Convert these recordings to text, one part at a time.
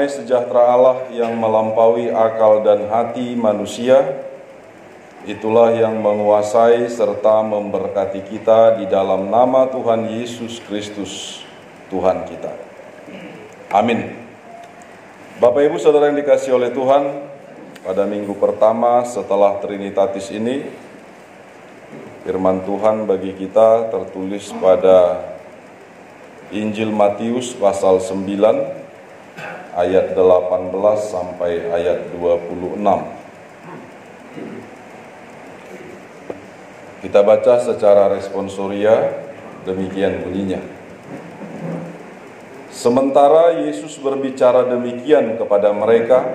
damai sejahtera Allah yang melampaui akal dan hati manusia, itulah yang menguasai serta memberkati kita di dalam nama Tuhan Yesus Kristus, Tuhan kita. Amin. Bapak Ibu Saudara yang dikasihi oleh Tuhan, pada minggu pertama setelah Trinitatis ini, firman Tuhan bagi kita tertulis pada Injil Matius pasal 9 ayat 18 sampai ayat 26. Kita baca secara responsoria, demikian bunyinya. Sementara Yesus berbicara demikian kepada mereka,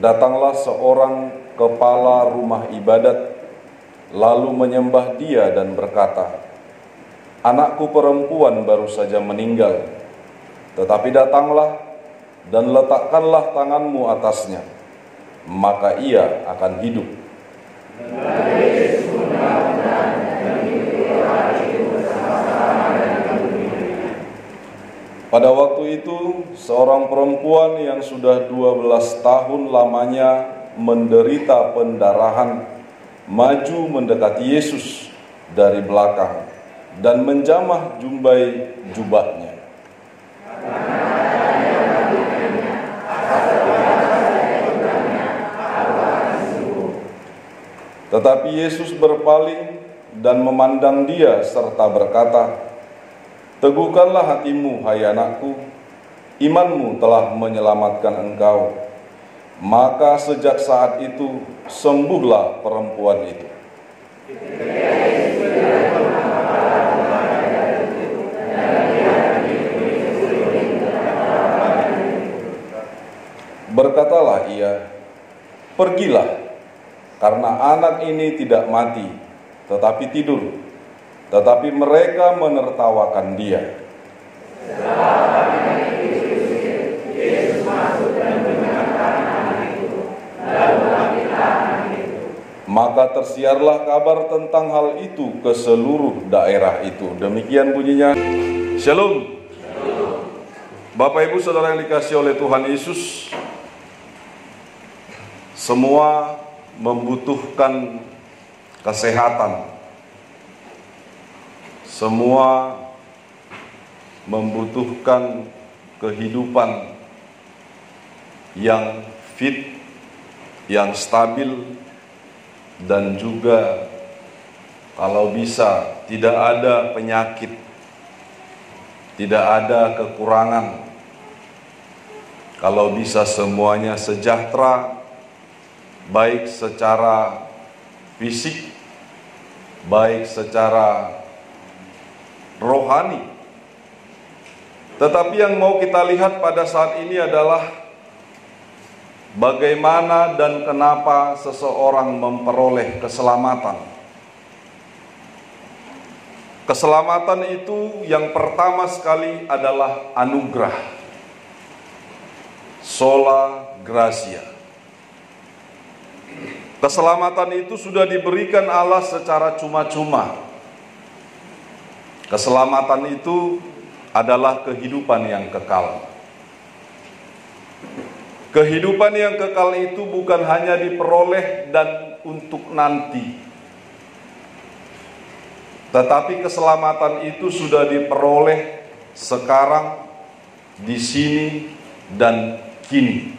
datanglah seorang kepala rumah ibadat, lalu menyembah dia dan berkata, "Anakku perempuan baru saja meninggal, tetapi datanglah dan letakkanlah tanganmu atasnya, maka ia akan hidup." Pada waktu itu, seorang perempuan yang sudah 12 tahun lamanya menderita pendarahan, maju mendekati Yesus dari belakang dan menjamah jumbai jubahnya. Tetapi Yesus berpaling dan memandang dia serta berkata, "Teguhkanlah hatimu, hai anakku, imanmu telah menyelamatkan engkau." Maka sejak saat itu sembuhlah perempuan itu. Berkatalah ia, "Pergilah, karena anak ini tidak mati, tetapi tidur." Tetapi mereka menertawakan dia. Maka tersiarlah kabar tentang hal itu ke seluruh daerah itu. Demikian bunyinya. Shalom. Bapak Ibu Saudara yang dikasihi oleh Tuhan Yesus, semua membutuhkan kesehatan. Semua membutuhkan kehidupan yang fit, yang stabil, dan juga kalau bisa tidak ada penyakit, tidak ada kekurangan. Kalau bisa semuanya sejahtera, baik secara fisik, baik secara rohani. Tetapi yang mau kita lihat pada saat ini adalah bagaimana dan kenapa seseorang memperoleh keselamatan. Keselamatan itu yang pertama sekali adalah anugerah. Sola Gratia. Keselamatan itu sudah diberikan Allah secara cuma-cuma. Keselamatan itu adalah kehidupan yang kekal. Kehidupan yang kekal itu bukan hanya diperoleh dan untuk nanti, tetapi keselamatan itu sudah diperoleh sekarang, di sini, dan kini.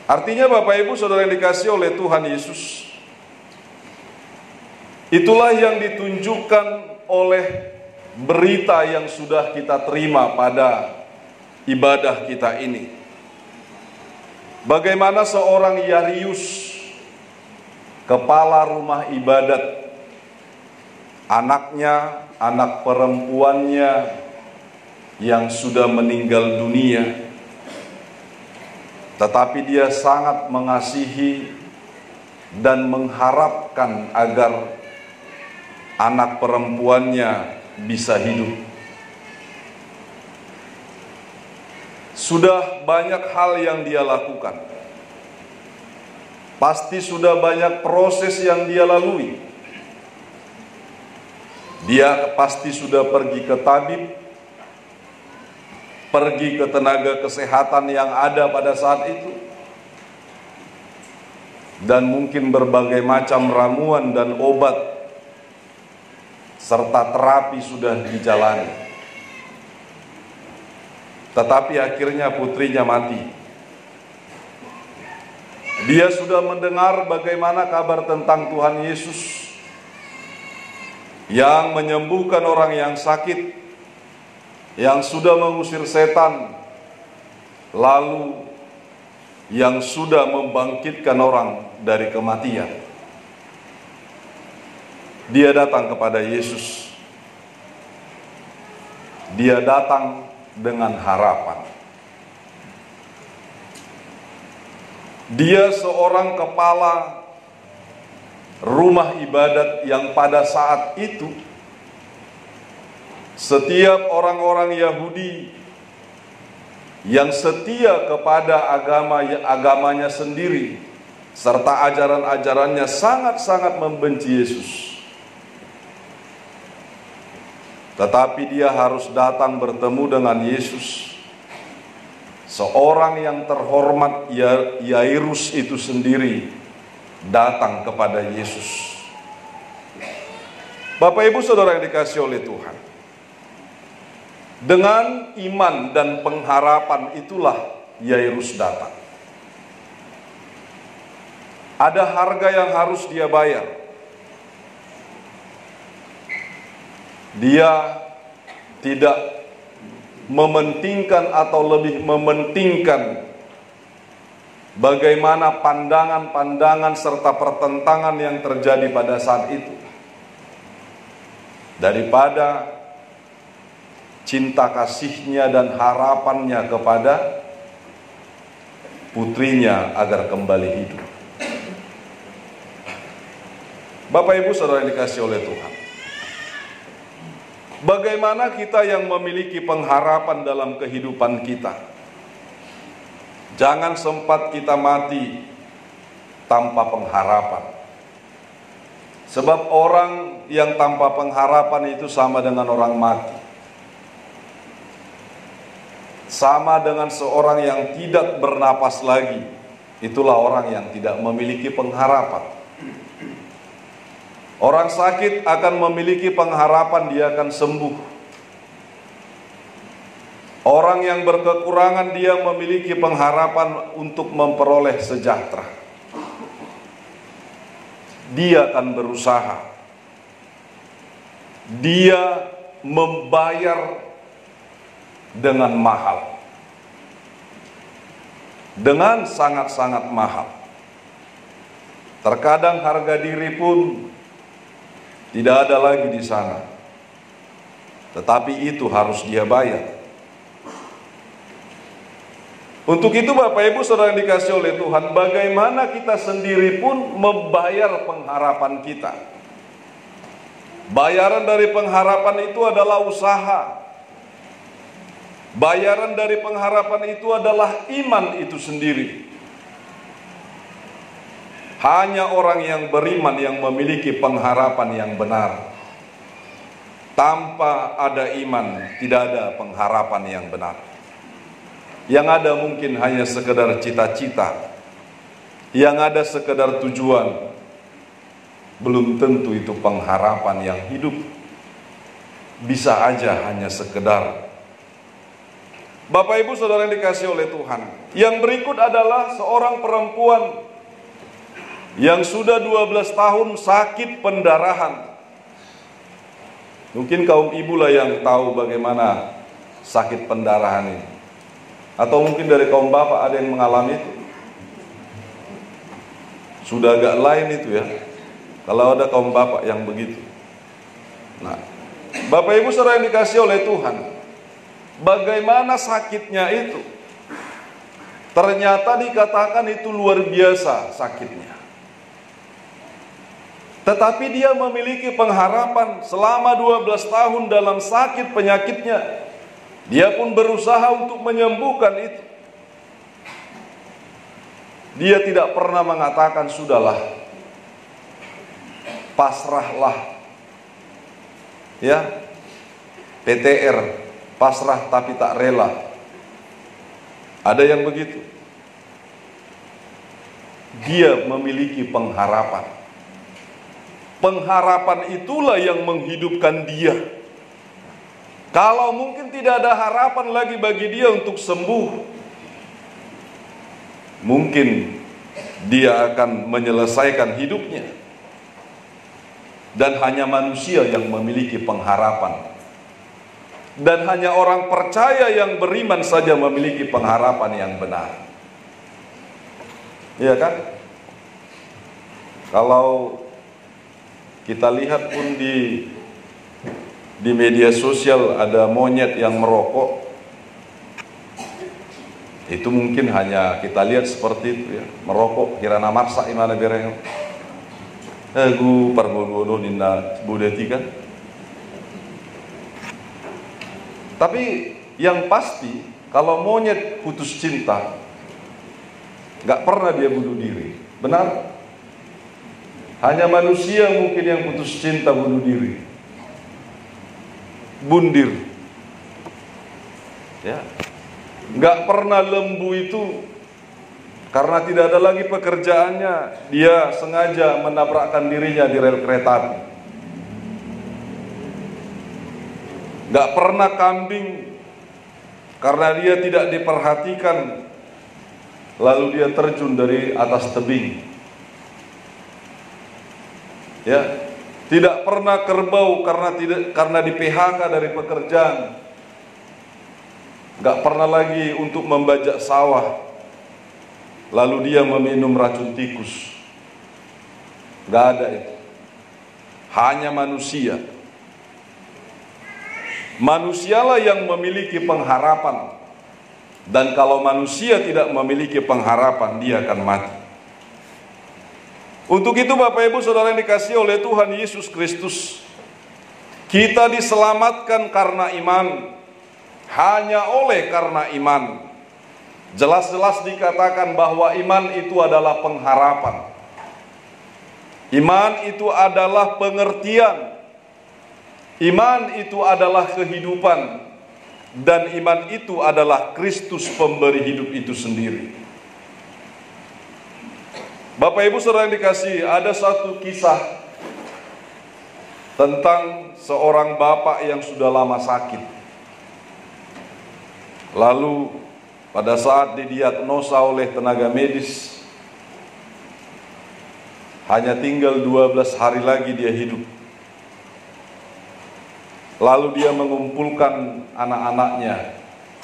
Artinya Bapak Ibu Saudara yang dikasihi oleh Tuhan Yesus, itulah yang ditunjukkan oleh berita yang sudah kita terima pada ibadah kita ini. Bagaimana seorang Yarius, kepala rumah ibadat, anaknya, anak perempuannya yang sudah meninggal dunia, tetapi dia sangat mengasihi dan mengharapkan agar anak perempuannya bisa hidup. Sudah banyak hal yang dia lakukan. Pasti sudah banyak proses yang dia lalui. Dia pasti sudah pergi ke tabib, pergi ke tenaga kesehatan yang ada pada saat itu, dan mungkin berbagai macam ramuan dan obat serta terapi sudah dijalani. Tetapi akhirnya putrinya mati. Dia sudah mendengar bagaimana kabar tentang Tuhan Yesus yang menyembuhkan orang yang sakit, yang sudah mengusir setan, lalu yang sudah membangkitkan orang dari kematian. Dia datang kepada Yesus. Dia datang dengan harapan. Dia seorang kepala rumah ibadat yang pada saat itu setiap orang-orang Yahudi yang setia kepada agamanya sendiri serta ajaran-ajarannya sangat-sangat membenci Yesus. Tetapi dia harus datang bertemu dengan Yesus, seorang yang terhormat, Yairus itu sendiri datang kepada Yesus. Bapak Ibu Saudara yang dikasihi oleh Tuhan, dengan iman dan pengharapan itulah Yairus datang. Ada harga yang harus dia bayar. Dia tidak mementingkan atau lebih mementingkan bagaimana pandangan-pandangan serta pertentangan yang terjadi pada saat itu, daripada cinta kasihnya dan harapannya kepada putrinya agar kembali hidup. Bapak Ibu Saudara yang dikasihi oleh Tuhan, bagaimana kita yang memiliki pengharapan dalam kehidupan kita? Jangan sempat kita mati tanpa pengharapan. Sebab orang yang tanpa pengharapan itu sama dengan orang mati. Sama dengan seorang yang tidak bernapas lagi. Itulah orang yang tidak memiliki pengharapan. Orang sakit akan memiliki pengharapan dia akan sembuh. Orang yang berkekurangan dia memiliki pengharapan untuk memperoleh sejahtera. Dia akan berusaha. Dia membayar dengan mahal. Dengan sangat-sangat mahal. Terkadang harga diri pun tidak ada lagi di sana. Tetapi itu harus dia bayar. Untuk itu Bapak Ibu Saudara yang dikasihi oleh Tuhan, bagaimana kita sendiri pun membayar pengharapan kita. Bayaran dari pengharapan itu adalah usaha. Bayaran dari pengharapan itu adalah iman itu sendiri. Hanya orang yang beriman yang memiliki pengharapan yang benar. Tanpa ada iman, tidak ada pengharapan yang benar. Yang ada mungkin hanya sekedar cita-cita. Yang ada sekedar tujuan. Belum tentu itu pengharapan yang hidup. Bisa aja hanya sekedar. Bapak Ibu Saudara yang dikasihi oleh Tuhan, yang berikut adalah seorang perempuan yang sudah 12 tahun sakit pendarahan. Mungkin kaum ibu lah yang tahu bagaimana sakit pendarahan ini. Atau mungkin dari kaum bapak ada yang mengalami itu. Sudah agak lain itu ya, kalau ada kaum bapak yang begitu. Nah, Bapak Ibu Saudara yang dikasihi oleh Tuhan, bagaimana sakitnya itu? Ternyata dikatakan itu luar biasa sakitnya. Tetapi dia memiliki pengharapan selama 12 tahun dalam sakit penyakitnya. Dia pun berusaha untuk menyembuhkan itu. Dia tidak pernah mengatakan sudahlah, pasrahlah. Ya, PTR, pasrah tapi tak rela. Ada yang begitu. Dia memiliki pengharapan. Pengharapan itulah yang menghidupkan dia. Kalau mungkin tidak ada harapan lagi bagi dia untuk sembuh, mungkin dia akan menyelesaikan hidupnya. Dan hanya manusia yang memiliki pengharapan. Dan hanya orang percaya yang beriman saja memiliki pengharapan yang benar. Iya kan? Kalau kita lihat pun di media sosial ada monyet yang merokok, itu mungkin hanya kita lihat seperti itu ya, merokok kirana marsa imana bereng. Gu pargono nina budeti kan. Tapi yang pasti kalau monyet putus cinta, gak pernah dia bunuh diri. Benar? Hanya manusia mungkin yang putus cinta bunuh diri. Bundir. Ya. Gak pernah lembu itu, karena tidak ada lagi pekerjaannya, dia sengaja menabrakkan dirinya di rel kereta api. Gak pernah kambing, karena dia tidak diperhatikan, lalu dia terjun dari atas tebing. Ya, tidak pernah kerbau karena di PHK dari pekerjaan. Gak pernah lagi untuk membajak sawah, lalu dia meminum racun tikus. Gak ada itu. Hanya manusia. Manusialah yang memiliki pengharapan. Dan kalau manusia tidak memiliki pengharapan, dia akan mati. Untuk itu Bapak Ibu Saudara yang dikasihi oleh Tuhan Yesus Kristus, kita diselamatkan karena iman. Hanya oleh karena iman. Jelas-jelas dikatakan bahwa iman itu adalah pengharapan. Iman itu adalah pengertian. Iman itu adalah kehidupan. Dan iman itu adalah Kristus pemberi hidup itu sendiri. Bapak Ibu Saudara yang dikasihi, ada satu kisah tentang seorang bapak yang sudah lama sakit. Lalu pada saat didiagnosa oleh tenaga medis, hanya tinggal 12 hari lagi dia hidup. Lalu dia mengumpulkan anak-anaknya.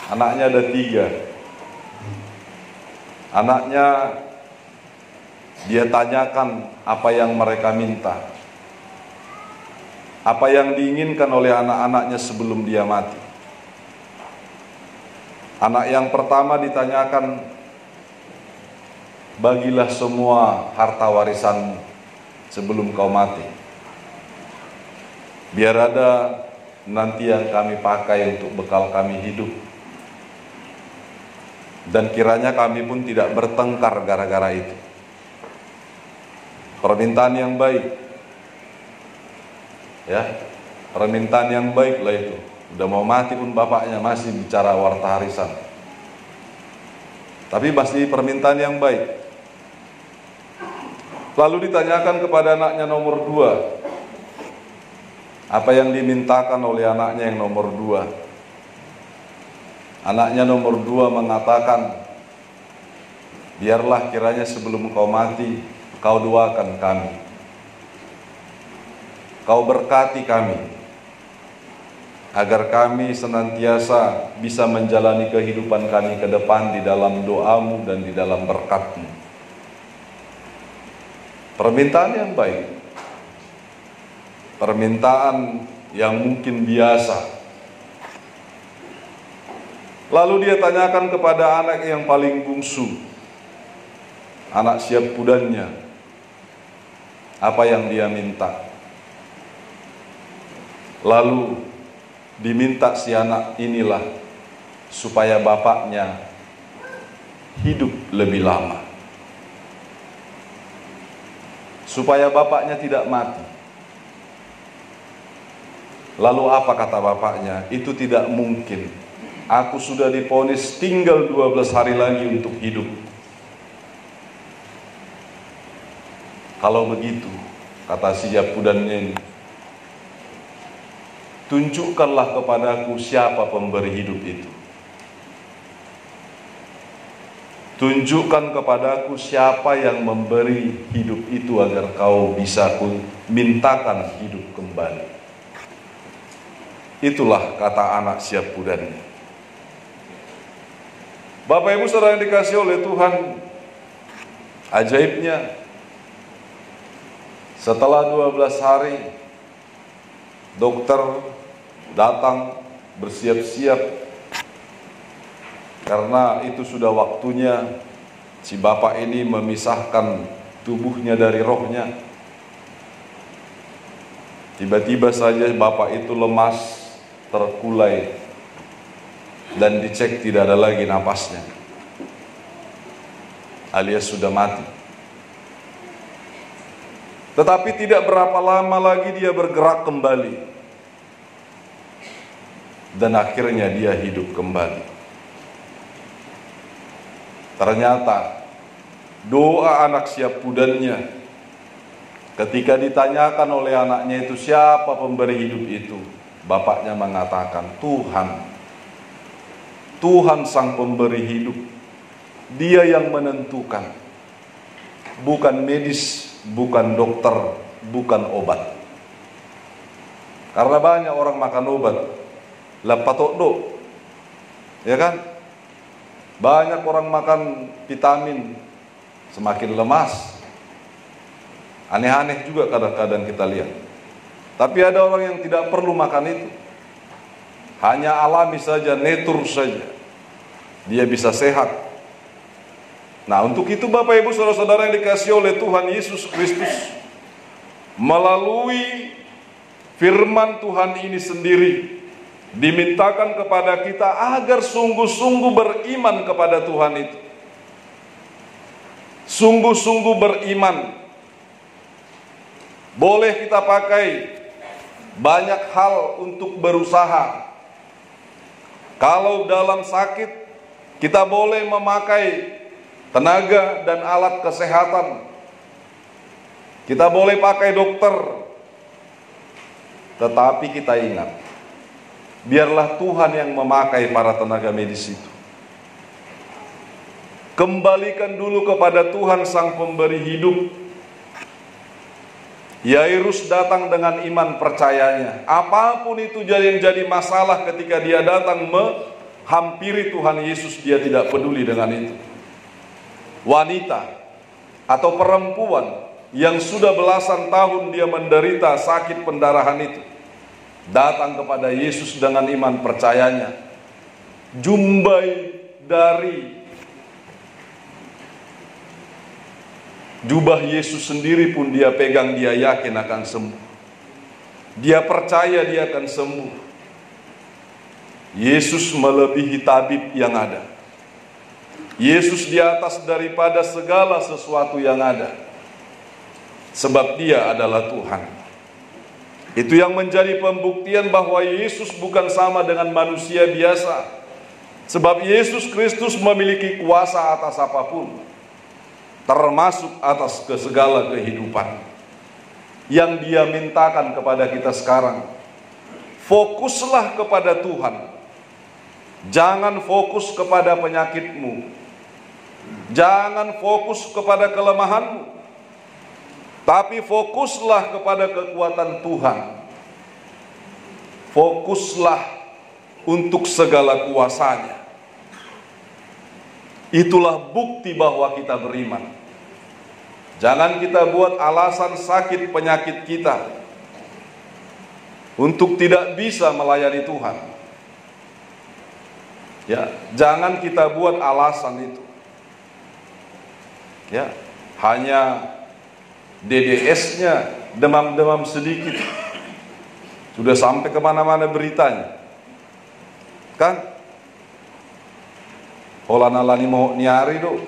Anaknya ada 3. Anaknya dia tanyakan apa yang mereka minta, apa yang diinginkan oleh anak-anaknya sebelum dia mati. Anak yang pertama ditanyakan, bagilah semua harta warisanmu sebelum kau mati, biar ada nanti yang kami pakai untuk bekal kami hidup, dan kiranya kami pun tidak bertengkar gara-gara itu. Permintaan yang baik, ya, permintaan yang baik lah itu. Udah mau mati pun bapaknya masih bicara warta harisan. Tapi masih permintaan yang baik. Lalu ditanyakan kepada anaknya nomor 2, apa yang dimintakan oleh anaknya yang nomor 2. Anaknya nomor 2 mengatakan, biarlah kiranya sebelum kau mati, kau doakan kami, kau berkati kami, agar kami senantiasa bisa menjalani kehidupan kami ke depan di dalam doamu dan di dalam berkat-Mu. Permintaan yang baik, permintaan yang mungkin biasa. Lalu dia tanyakan kepada anak yang paling bungsu, anak siap pudannya, apa yang dia minta. Lalu diminta si anak inilah supaya bapaknya hidup lebih lama, supaya bapaknya tidak mati. Lalu apa kata bapaknya? Itu tidak mungkin. Aku sudah divonis tinggal 12 hari lagi untuk hidup. Kalau begitu, kata si Yapudannya ini, tunjukkanlah kepadaku siapa pemberi hidup itu. Tunjukkan kepadaku siapa yang memberi hidup itu agar kau bisa ku mintakan hidup kembali. Itulah kata anak Siapudannya. Bapak Ibu Saudara yang dikasihi oleh Tuhan, ajaibnya setelah 12 hari dokter datang bersiap-siap karena itu sudah waktunya si bapak ini memisahkan tubuhnya dari rohnya. Tiba-tiba saja bapak itu lemas, terkulai, dan dicek tidak ada lagi napasnya, alias sudah mati. Tetapi tidak berapa lama lagi dia bergerak kembali, dan akhirnya dia hidup kembali. Ternyata doa anak Siapudannya ketika ditanyakan oleh anaknya itu siapa pemberi hidup itu, bapaknya mengatakan Tuhan sang pemberi hidup. Dia yang menentukan, bukan medis, bukan dokter, bukan obat. Karena banyak orang makan obat lapatokdo, ya kan? Banyak orang makan vitamin semakin lemas. Aneh-aneh juga kadang-kadang kita lihat. Tapi ada orang yang tidak perlu makan itu, hanya alami saja, natur saja, dia bisa sehat. Nah, untuk itu Bapak Ibu Saudara-saudara yang dikasihi oleh Tuhan Yesus Kristus, melalui firman Tuhan ini sendiri dimintakan kepada kita agar sungguh-sungguh beriman kepada Tuhan itu. Sungguh-sungguh beriman. Boleh kita pakai banyak hal untuk berusaha. Kalau dalam sakit, kita boleh memakai tenaga dan alat kesehatan. Kita boleh pakai dokter. Tetapi kita ingat, biarlah Tuhan yang memakai para tenaga medis itu. Kembalikan dulu kepada Tuhan sang pemberi hidup. Yairus datang dengan iman percayanya. Apapun itu yang jadi masalah ketika dia datang menghampiri Tuhan Yesus, dia tidak peduli dengan itu. Wanita atau perempuan yang sudah belasan tahun dia menderita sakit pendarahan itu datang kepada Yesus dengan iman percayanya. Jumbai dari jubah Yesus sendiri pun dia pegang, dia yakin akan sembuh. Dia percaya dia akan sembuh. Yesus melebihi tabib yang ada. Yesus di atas daripada segala sesuatu yang ada. Sebab dia adalah Tuhan. Itu yang menjadi pembuktian bahwa Yesus bukan sama dengan manusia biasa. Sebab Yesus Kristus memiliki kuasa atas apapun, termasuk atas segala kehidupan. Yang dia mintakan kepada kita sekarang, fokuslah kepada Tuhan. Jangan fokus kepada penyakitmu. Jangan fokus kepada kelemahanmu. Tapi fokuslah kepada kekuatan Tuhan. Fokuslah untuk segala kuasanya. Itulah bukti bahwa kita beriman. Jangan kita buat alasan sakit penyakit kita untuk tidak bisa melayani Tuhan. Ya, jangan kita buat alasan itu. Ya, hanya DDS-nya demam-demam sedikit sudah sampai kemana-mana beritanya, kan? Holanalani mau niari do,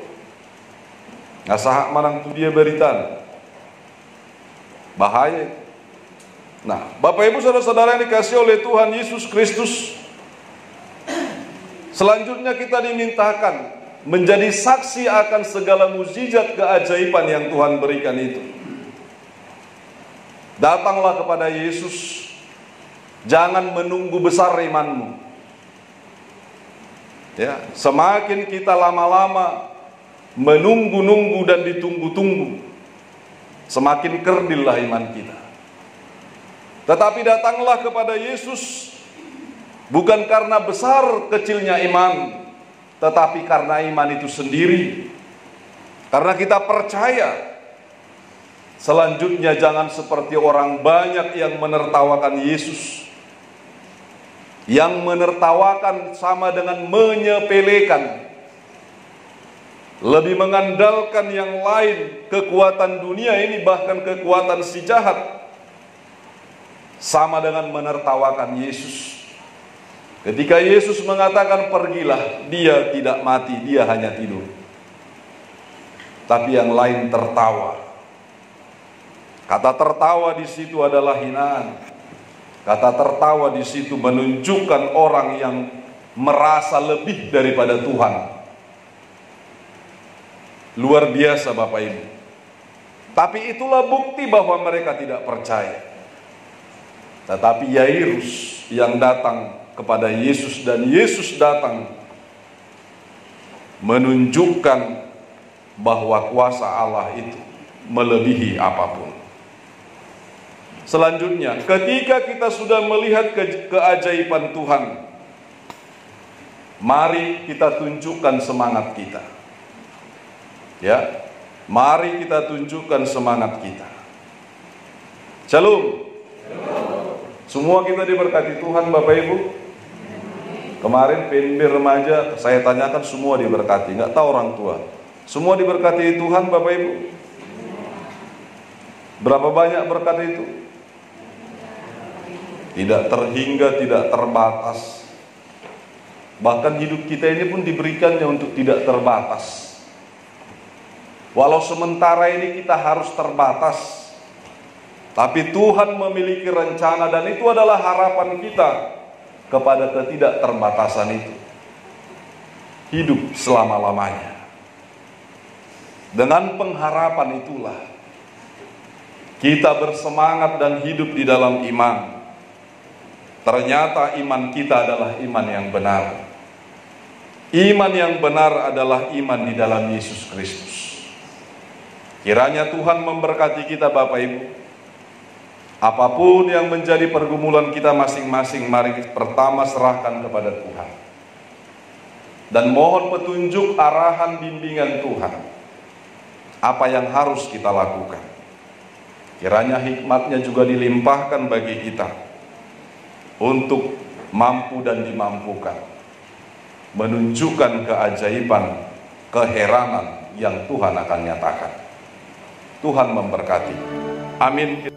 ngasahak manang tu dia berita, bahaya. Nah, Bapak Ibu Saudara-saudara yang dikasihi oleh Tuhan Yesus Kristus, Selanjutnya kita dimintakan menjadi saksi akan segala mukjizat keajaiban yang Tuhan berikan itu. Datanglah kepada Yesus, jangan menunggu besar imanmu. Ya, semakin kita lama-lama menunggu-nunggu dan ditunggu-tunggu, semakin kerdillah iman kita. Tetapi datanglah kepada Yesus bukan karena besar kecilnya iman, tetapi karena iman itu sendiri. Karena kita percaya. Selanjutnya jangan seperti orang banyak yang menertawakan Yesus. Yang menertawakan sama dengan menyepelekan. Lebih mengandalkan yang lain, kekuatan dunia ini, bahkan kekuatan si jahat, sama dengan menertawakan Yesus. Ketika Yesus mengatakan pergilah, dia tidak mati, dia hanya tidur. Tapi yang lain tertawa. Kata tertawa di situ adalah hinaan. Kata tertawa di situ menunjukkan orang yang merasa lebih daripada Tuhan. Luar biasa Bapak Ibu. Tapi itulah bukti bahwa mereka tidak percaya. Tetapi Yairus yang datang kepada Yesus dan Yesus datang menunjukkan bahwa kuasa Allah itu melebihi apapun. Selanjutnya, ketika kita sudah melihat keajaiban Tuhan, mari kita tunjukkan semangat kita. Ya, mari kita tunjukkan semangat kita. Shalom. Semua kita diberkati Tuhan Bapak Ibu. Kemarin PNB remaja saya tanyakan semua diberkati, nggak tahu orang tua. Semua diberkati Tuhan Bapak Ibu. Berapa banyak berkat itu? Tidak terhingga, tidak terbatas. Bahkan hidup kita ini pun diberikannya untuk tidak terbatas. Walau sementara ini kita harus terbatas, tapi Tuhan memiliki rencana dan itu adalah harapan kita kepada ketidakterbatasan itu. Hidup selama-lamanya. Dengan pengharapan itulah kita bersemangat dan hidup di dalam iman. Ternyata iman kita adalah iman yang benar. Iman yang benar adalah iman di dalam Yesus Kristus. Kiranya Tuhan memberkati kita Bapak Ibu. Apapun yang menjadi pergumulan kita masing-masing, mari pertama serahkan kepada Tuhan. Dan mohon petunjuk, arahan, bimbingan Tuhan. Apa yang harus kita lakukan. Kiranya hikmatnya juga dilimpahkan bagi kita untuk mampu dan dimampukan, menunjukkan keajaiban, keheranan yang Tuhan akan nyatakan. Tuhan memberkati. Amin.